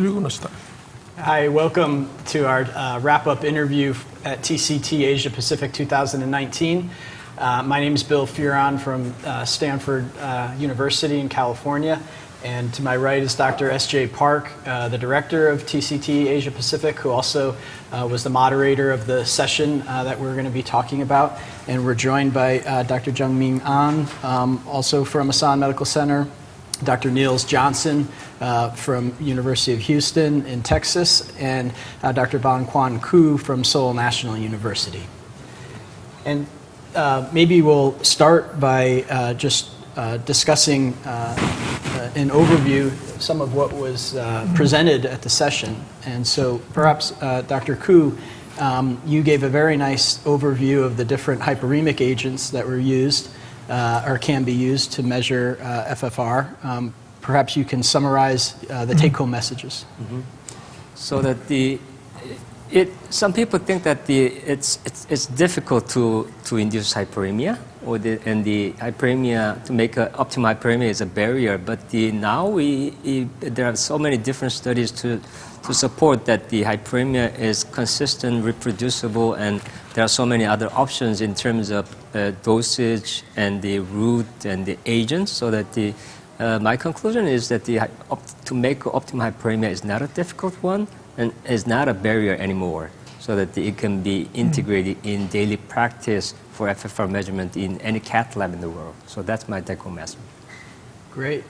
You're going to start. Hi, welcome to our wrap-up interview at TCT Asia Pacific 2019. My name is Bill Fearon from Stanford University in California, and to my right is Dr. S.J. Park, the director of TCT Asia Pacific, who also was the moderator of the session that we're going to be talking about. And we're joined by Dr. Jung-Min An, also from Asan Medical Center, Dr. Nils Johnson from University of Houston in Texas, and Dr. Bon-Kwon from Seoul National University. And maybe we'll start by just discussing an overview of some of what was presented at the session. And so perhaps Dr. Koo, you gave a very nice overview of the different hyperemic agents that were used or can be used to measure FFR. Perhaps you can summarize the take-home messages. So that some people think that it's difficult to induce hyperemia, and the hyperemia, to make optimal hyperemia is a barrier. But now there are so many different studies to support that the hyperemia is consistent, reproducible, and there are so many other options in terms of dosage and the route and the agents, so that my conclusion is that to make optimal hyperemia is not a difficult one and is not a barrier anymore, so that it can be integrated in daily practice for FFR measurement in any cath lab in the world. So that's my take-home message. Great.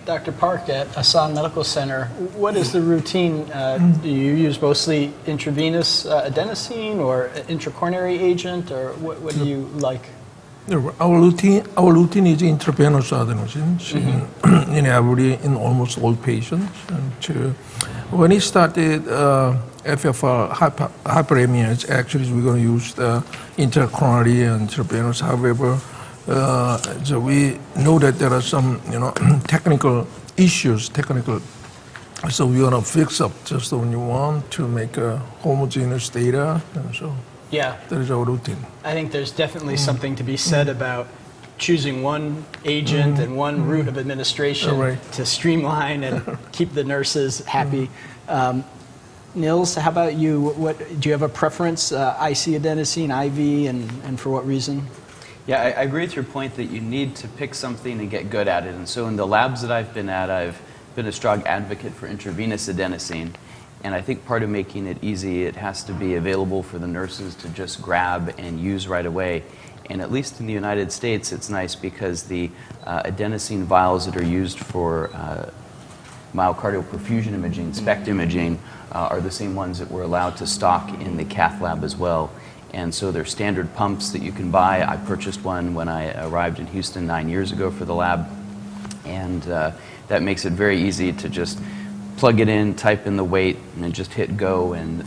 Dr. Park at Asan Medical Center, what is the routine? Do you use mostly intravenous adenosine or intracoronary agent, or what do you like? Our routine is intravenous adenosine in almost all patients. And when it started FFR hyperemia, actually we're going to use the intracoronary and intravenous. However, so we know that there are some technical issues. So we want to fix up just the one you want to make a homogeneous data. And so yeah, that is our routine. I think there's definitely something to be said about choosing one agent and one route of administration to streamline and keep the nurses happy. Nils, how about you? Do you have a preference, IC adenosine, IV, and for what reason? Yeah, I agree with your point that you need to pick something and get good at it. And so in the labs that I've been at, I've been a strong advocate for intravenous adenosine. And I think part of making it easy, it has to be available for the nurses to just grab and use right away. And at least in the United States, it's nice because the adenosine vials that are used for myocardial perfusion imaging, SPECT imaging, are the same ones that we're allowed to stock in the cath lab as well. And so they're standard pumps that you can buy. I purchased one when I arrived in Houston 9 years ago for the lab. And that makes it very easy to just plug it in, type in the weight, and then just hit go. And,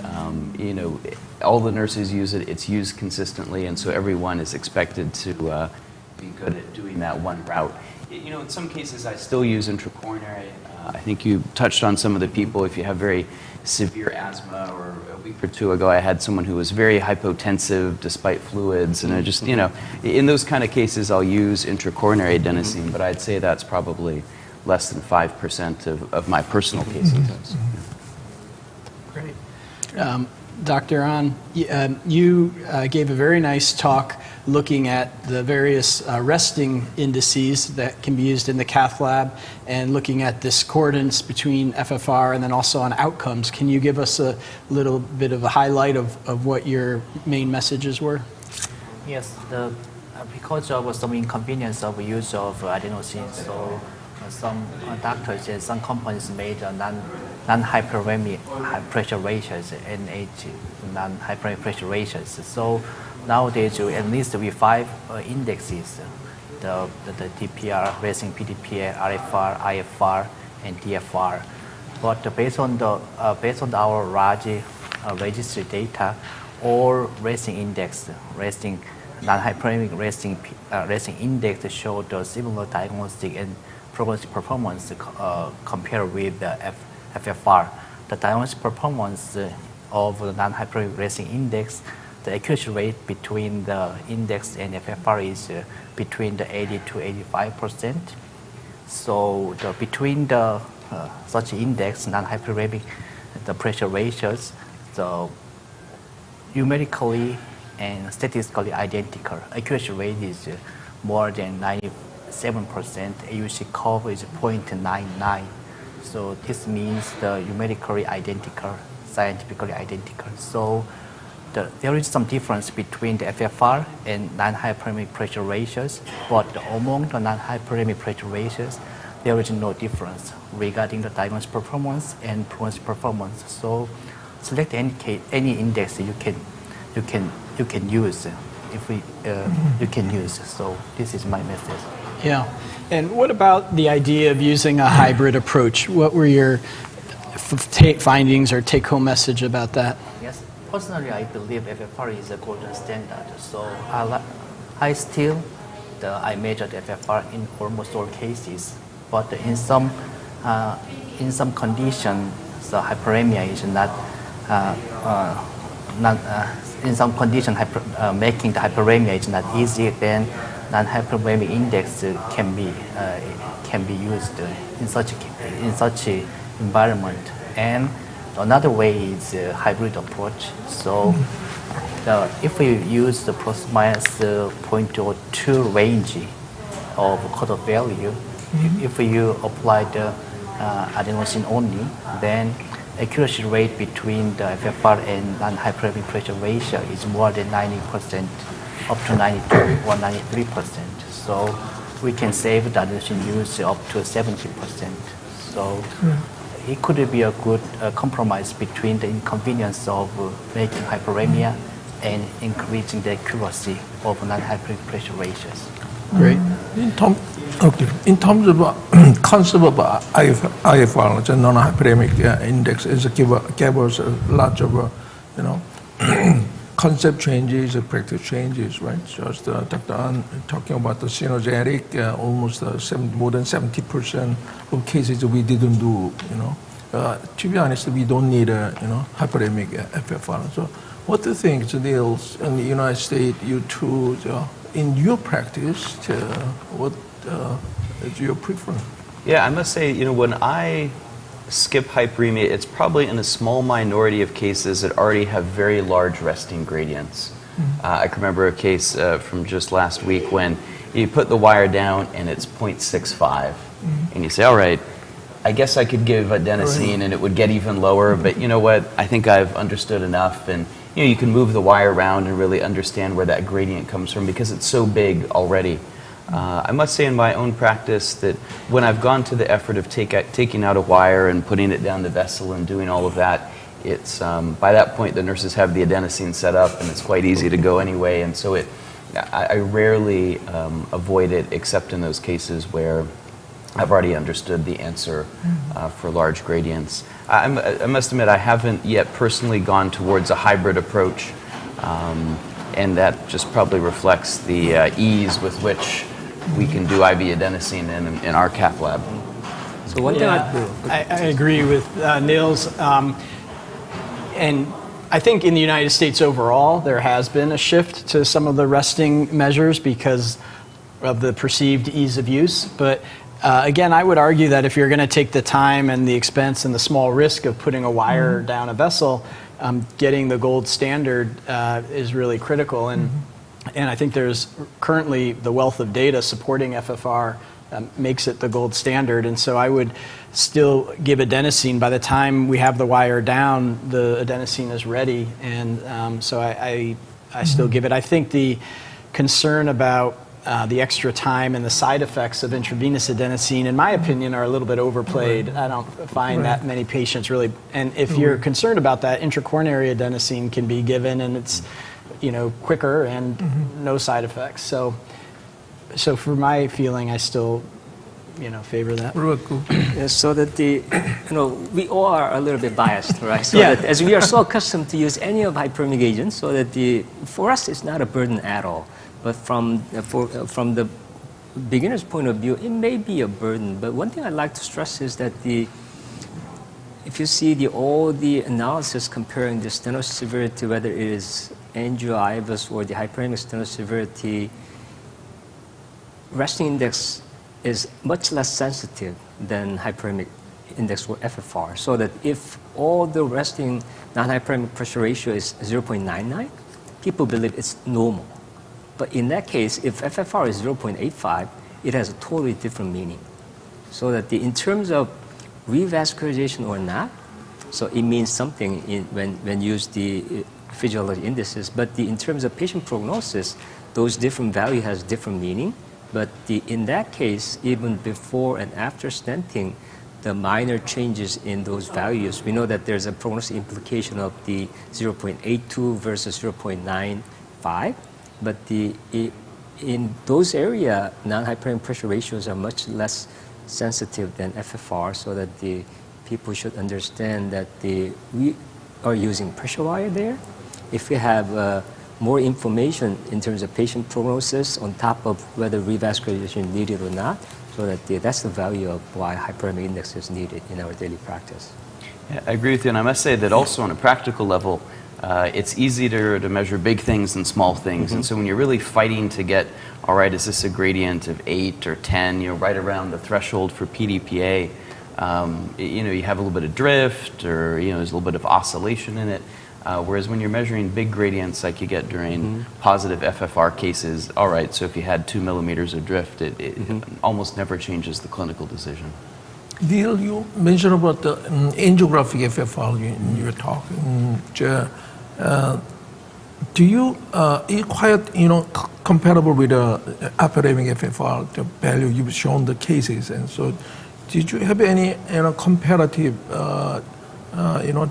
all the nurses use it. It's used consistently. And so everyone is expected to be good at doing that one route. In some cases, I still use intracoronary. I think you touched on some of the people. If you have very severe asthma, or a week or two ago I had someone who was very hypotensive despite fluids, and I just, in those kind of cases I'll use intracoronary adenosine, but I'd say that's probably less than 5% of my personal cases. Great. Dr. An, you gave a very nice talk looking at the various resting indices that can be used in the cath lab and looking at discordance between FFR and then also on outcomes. Can you give us a little bit of a highlight of what your main messages were? Yes, because of some inconvenience of use of adenosine, so some doctors and some companies made non-hyperemic pressure ratios, NH, non-hyperemic pressure ratios. So nowadays, at least we 5 indexes, the TPR, resting PDPA, RFR, IFR, and DFR. But based on our large registry data, all resting index, resting non-hyperemic resting index showed a similar diagnostic and prognostic performance compared with the FFR. The diagnostic performance of the non-hyperemic resting index, the accuracy rate between the index and FFR is between the 80 to 85%. So between the such index, non-hyperemic, the pressure ratios, so numerically and statistically identical. Accuracy rate is more than 97%. AUC curve is 0.99. So this means the numerically identical, scientifically identical. So there is some difference between the FFR and non-hyperemic pressure ratios, but among the non-hyperemic pressure ratios, there is no difference regarding the diagnosis performance and prognosis performance. So select any index you can use you can use. So this is my message. Yeah. And what about the idea of using a hybrid approach? What were your findings or take-home message about that? Yes. Personally, I believe FFR is a golden standard. So I measured FFR in almost all cases, but in some conditions, the hyperemia is not in some conditions, making the hyperemia is not easy. Then non-hyperemic index can be used in such environment. And another way is a hybrid approach. So if we use the plus minus 0.02 range of cutoff value, if you apply the adenosine only, then accuracy rate between the FFR and non-hyperemic pressure ratio is more than 90%, up to 92 or 93%. So we can save the adenosine use up to 70%. So it could be a good compromise between the inconvenience of making hyperemia and increasing the accuracy of non-hyperemic pressure ratios. Great. In terms of concept of IFR, the non-hyperemic index, is give us a lot of concept changes, practice changes, right? Just Dr. An talking about the synergetic, almost more than 70% of cases we didn't do. To be honest, we don't need a hyperemic FFR. So, what do you think, Nils, in the United States, you two? In your practice, what is your preference? Yeah, I must say, when I skip hyperemia, it's probably in a small minority of cases that already have very large resting gradients. I can remember a case from just last week when you put the wire down and it's 0.65, and you say, all right, I guess I could give adenosine and it would get even lower, but you know what, I think I've understood enough, and you can move the wire around and really understand where that gradient comes from because it's so big already. I must say in my own practice that when I've gone to the effort of taking out a wire and putting it down the vessel and doing all of that, it's by that point the nurses have the adenosine set up and it's quite easy to go anyway, and so I rarely avoid it except in those cases where I've already understood the answer for large gradients. I must admit I haven't yet personally gone towards a hybrid approach, and that just probably reflects the ease with which we can do IV adenosine in our cath lab. So one thing I agree with Nils, and I think in the United States overall there has been a shift to some of the resting measures because of the perceived ease of use, but again, I would argue that if you're going to take the time and the expense and the small risk of putting a wire down a vessel, getting the gold standard is really critical. And I think there's currently the wealth of data supporting FFR makes it the gold standard. And so I would still give adenosine. By the time we have the wire down, the adenosine is ready. And so I still give it. I think the concern about the extra time and the side effects of intravenous adenosine, in my opinion, are a little bit overplayed. I don't find that many patients really. And if you're concerned about that, intracoronary adenosine can be given, and it's quicker and no side effects. So for my feeling, I still favor that. So that we all are a little bit biased, right? So that as we are so accustomed to use any of hyperemic agents, so that for us it's not a burden at all. But from the beginner's point of view, it may be a burden. But one thing I'd like to stress is that if you see all the analysis comparing the stenosis severity, whether it is angio-IVUS or the hyperemic stenosis severity, resting index is much less sensitive than hyperemic index or FFR, so that if all the resting non-hyperemic pressure ratio is 0.99, people believe it's normal. But in that case, if FFR is 0.85, it has a totally different meaning. So that in terms of revascularization or not, so it means something when used the physiology indices, but in terms of patient prognosis, those different values has different meaning. But in that case, even before and after stenting, the minor changes in those values, we know that there's a prognostic implication of the 0.82 versus 0.95, but in those areas, non-hyperemic pressure ratios are much less sensitive than FFR, so that the people should understand that we are using pressure wire there. If we have more information in terms of patient prognosis on top of whether revascularization is needed or not, so that that's the value of why hyperemic index is needed in our daily practice. Yeah, I agree with you, and I must say that also on a practical level, it's easier to measure big things than small things. And so when you're really fighting to get, all right, is this a gradient of 8 or 10, right around the threshold for PDPA, you have a little bit of drift, or there's a little bit of oscillation in it. Whereas when you're measuring big gradients like you get during positive FFR cases, all right, so if you had 2 millimeters of drift, it almost never changes the clinical decision. Neil, you mentioned about the angiographic FFR you were talking. Do you, it's quite, comparable with the hyperemic FFR, the value you've shown the cases, and so did you have any, comparative,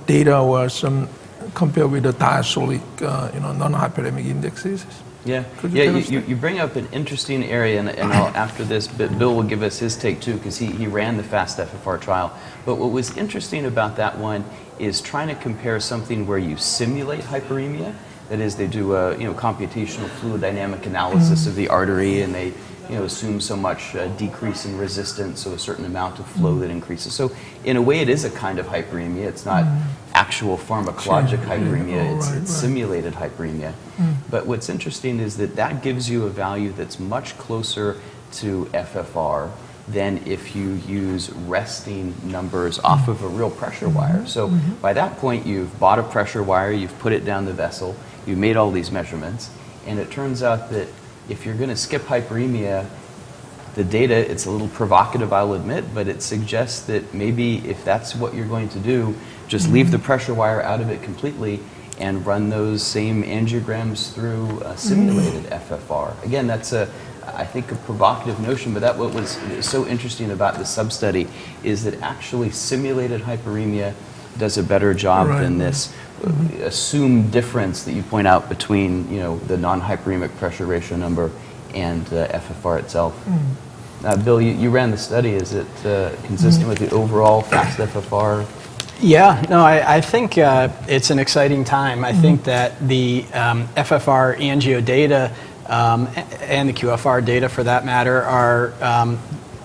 data or some compared with the diastolic, non-hyperemic indexes? Yeah, you bring up an interesting area, and after this, Bill will give us his take too, because he ran the FAST FFR trial. But what was interesting about that one is trying to compare something where you simulate hyperemia. That is, they do a computational fluid dynamic analysis of the artery, and they assume so much decrease in resistance, so a certain amount of flow that increases. So in a way, it is a kind of hyperemia. It's not actual pharmacologic hyperemia. It's simulated hyperemia. But what's interesting is that gives you a value that's much closer to FFR than if you use resting numbers off of a real pressure wire. So by that point, you've bought a pressure wire, you've put it down the vessel, you've made all these measurements, and it turns out that if you're going to skip hyperemia, the data, it's a little provocative, I'll admit, but it suggests that maybe if that's what you're going to do, just leave the pressure wire out of it completely and run those same angiograms through simulated FFR. Again, that's I think a provocative notion, but what was so interesting about the sub-study is that actually simulated hyperemia does a better job than this assumed difference that you point out between the non-hyperemic pressure ratio number and FFR itself. Bill, you ran the study. Is it consistent with the overall FAST FFR? Yeah, no, I think it's an exciting time. I think that the FFR angio data and the QFR data, for that matter, are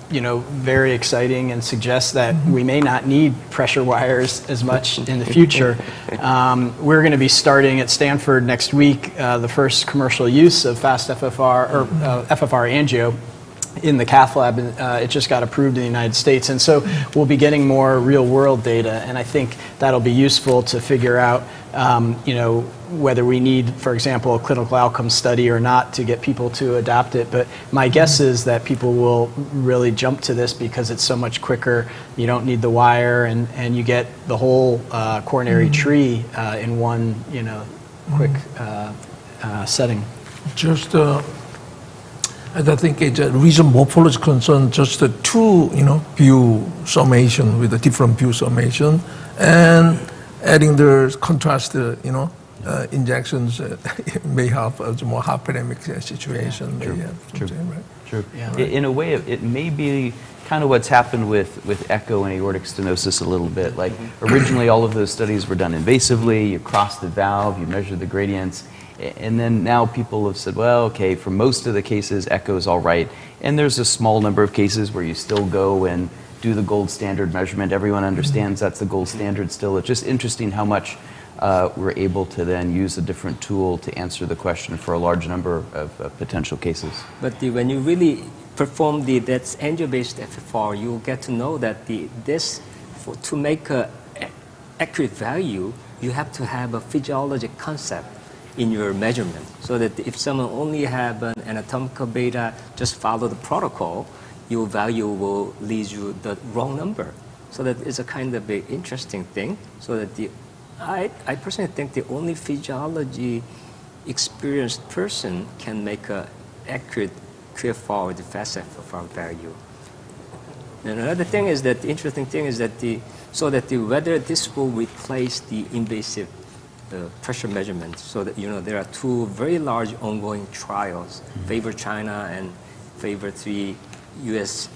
very exciting and suggest that we may not need pressure wires as much in the future. We're going to be starting at Stanford next week the first commercial use of fast FFR or FFR angio in the cath lab. It just got approved in the United States, and so we'll be getting more real-world data, and I think that'll be useful to figure out whether we need, for example, a clinical outcome study or not to get people to adopt it. But my guess is that people will really jump to this because it's so much quicker. You don't need the wire, and you get the whole coronary tree in one quick setting. Just and I think it's a reason morphology concern, just the two view summation with a different view summation, and adding the contrast injections may have a more hyperemic situation. True. Yeah, right. In a way, it may be kind of what's happened with echo and aortic stenosis a little bit. Like originally, all of those studies were done invasively. You cross the valve, you measure the gradients, and then now people have said, well, okay, for most of the cases, echo is all right. And there's a small number of cases where you still go and do the gold standard measurement. Everyone understands that's the gold standard still. It's just interesting how much we're able to then use a different tool to answer the question for a large number of potential cases. But when you really perform that's angio-based FFR, you'll get to know that this to make an accurate value, you have to have a physiologic concept in your measurement, so that if someone only have an anatomical beta, just follow the protocol, your value will lead you the wrong number. So that is a kind of an interesting thing. So that I personally think the only physiology experienced person can make an accurate QFR or the fast FFR value. And another thing is that the interesting thing is that whether this will replace the invasive pressure measurement. So that there are two very large ongoing trials, Favor China and Favor 3 US,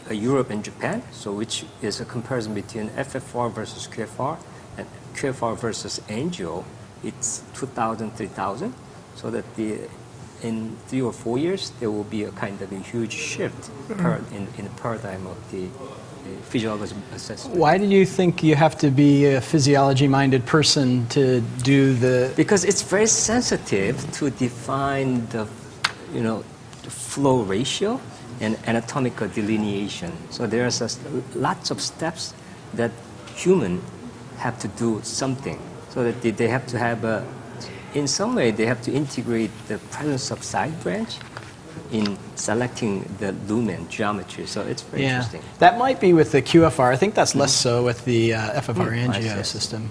Europe and Japan. So which is a comparison between FFR versus QFR and QFR versus angio. It's 2,000, 3,000. So that in 3 or 4 years there will be a kind of a huge shift in the paradigm of the physiology assessment. Why do you think you have to be a physiology-minded person to do the... Because it's very sensitive to define the flow ratio and anatomical delineation. So there's lots of steps that humans have to do something. So that they have to have in some way they have to integrate the presence of side branch in selecting the lumen geometry. So it's very interesting. That might be with the QFR. I think that's less so with the FFR angio system.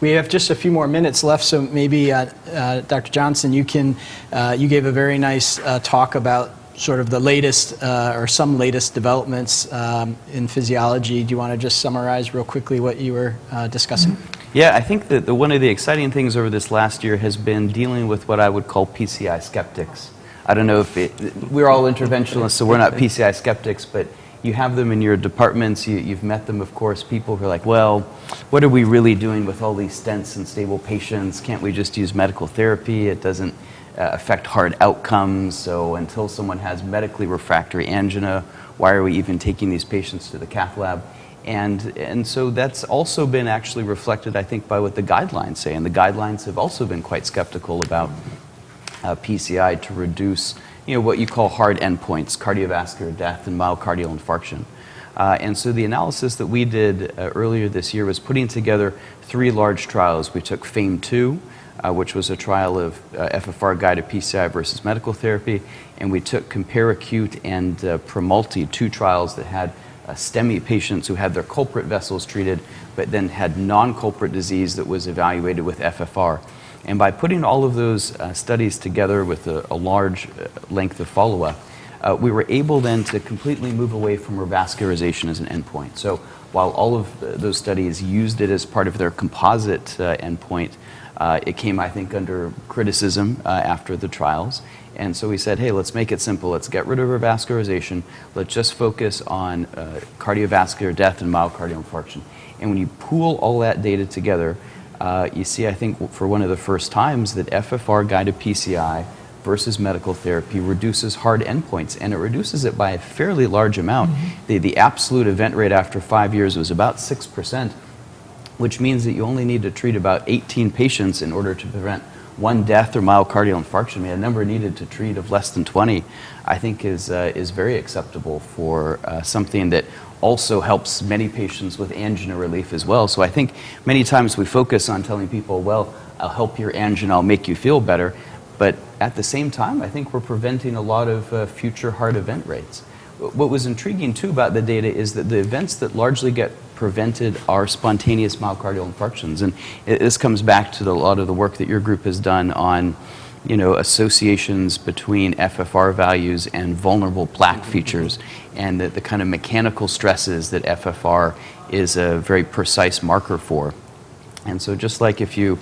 We have just a few more minutes left, so maybe Dr. Johnson, you gave a very nice talk about sort of the latest or some latest developments in physiology. Do you want to just summarize real quickly what you were discussing? Yeah, I think that one of the exciting things over this last year has been dealing with what I would call PCI skeptics. I don't know if we're all interventionalists, so we're not PCI skeptics, but you have them in your departments. You've met them, of course, people who are like, well, what are we really doing with all these stents and stable patients? Can't we just use medical therapy? It doesn't affect hard outcomes. So until someone has medically refractory angina, why are we even taking these patients to the cath lab? And so that's also been actually reflected, I think, by what the guidelines say. And the guidelines have also been quite skeptical about PCI to reduce, what you call hard endpoints, cardiovascular death and myocardial infarction. And so the analysis that we did earlier this year was putting together 3 large trials. We took FAME-2, which was a trial of FFR-guided PCI versus medical therapy, and we took COMPARE-ACUTE and PROMULTI, 2 trials that had STEMI patients who had their culprit vessels treated, but then had non-culprit disease that was evaluated with FFR. And by putting all of those studies together with a large length of follow-up, we were able then to completely move away from revascularization as an endpoint. So while all of those studies used it as part of their composite endpoint, it came, I think, under criticism after the trials. And so we said, hey, let's make it simple. Let's get rid of revascularization. Let's just focus on cardiovascular death and myocardial infarction. And when you pool all that data together, you see, I think, for one of the first times that FFR-guided PCI versus medical therapy reduces hard endpoints, and it reduces it by a fairly large amount. The absolute event rate after 5 years was about 6%, which means that you only need to treat about 18 patients in order to prevent 1 death or myocardial infarction. I mean, a number needed to treat of less than 20, I think, is very acceptable for something that also helps many patients with angina relief as well. So I think many times we focus on telling people, well, I'll help your angina, I'll make you feel better. But at the same time, I think we're preventing a lot of future heart event rates. What was intriguing too about the data is that the events that largely get prevented are spontaneous myocardial infarctions. And this comes back to a lot of the work that your group has done on associations between FFR values and vulnerable plaque features, and the kind of mechanical stresses that FFR is a very precise marker for. And so just like if you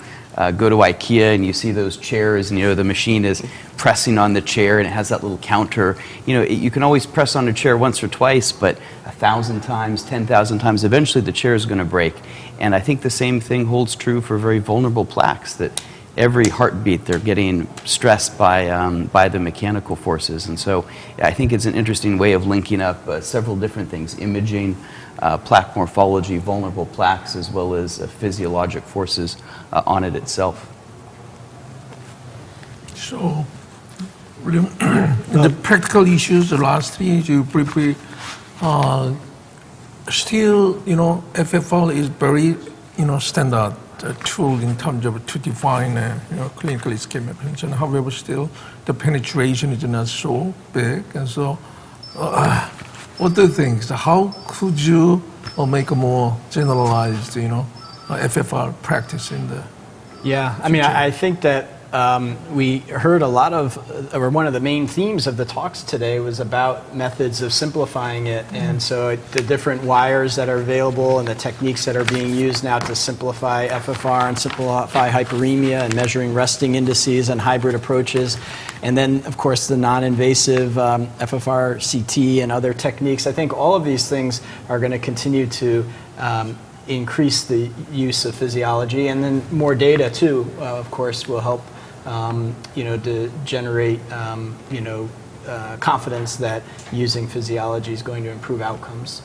go to IKEA and you see those chairs and the machine is pressing on the chair and it has that little counter, you can always press on a chair once or twice, but 1,000 times, 10,000 times, eventually the chair is going to break. And I think the same thing holds true for very vulnerable plaques, that every heartbeat they're getting stressed by the mechanical forces. And so I think it's an interesting way of linking up several different things: imaging, plaque morphology, vulnerable plaques, as well as physiologic forces on it itself. So the practical issues, the last 3, you briefly still, FFR is very, standard tool in terms of to define, clinical ischemic prevention. However, still the penetration is not so big, and so what do you think? So how could you make a more generalized, FFR practice in the? Yeah, I mean, I think that we heard a lot of, or one of the main themes of the talks today was about methods of simplifying it. And so the different wires that are available and the techniques that are being used now to simplify FFR and simplify hyperemia and measuring resting indices and hybrid approaches. And then, of course, the non-invasive FFR CT and other techniques. I think all of these things are going to continue to increase the use of physiology, and then more data too, of course, will help to generate confidence that using physiology is going to improve outcomes.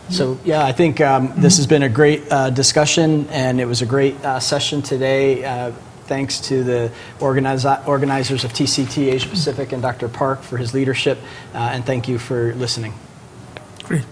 So yeah, I think this has been a great discussion, and it was a great session today. Thanks to the organizers of TCT Asia Pacific and Dr. Park for his leadership, and thank you for listening. Great.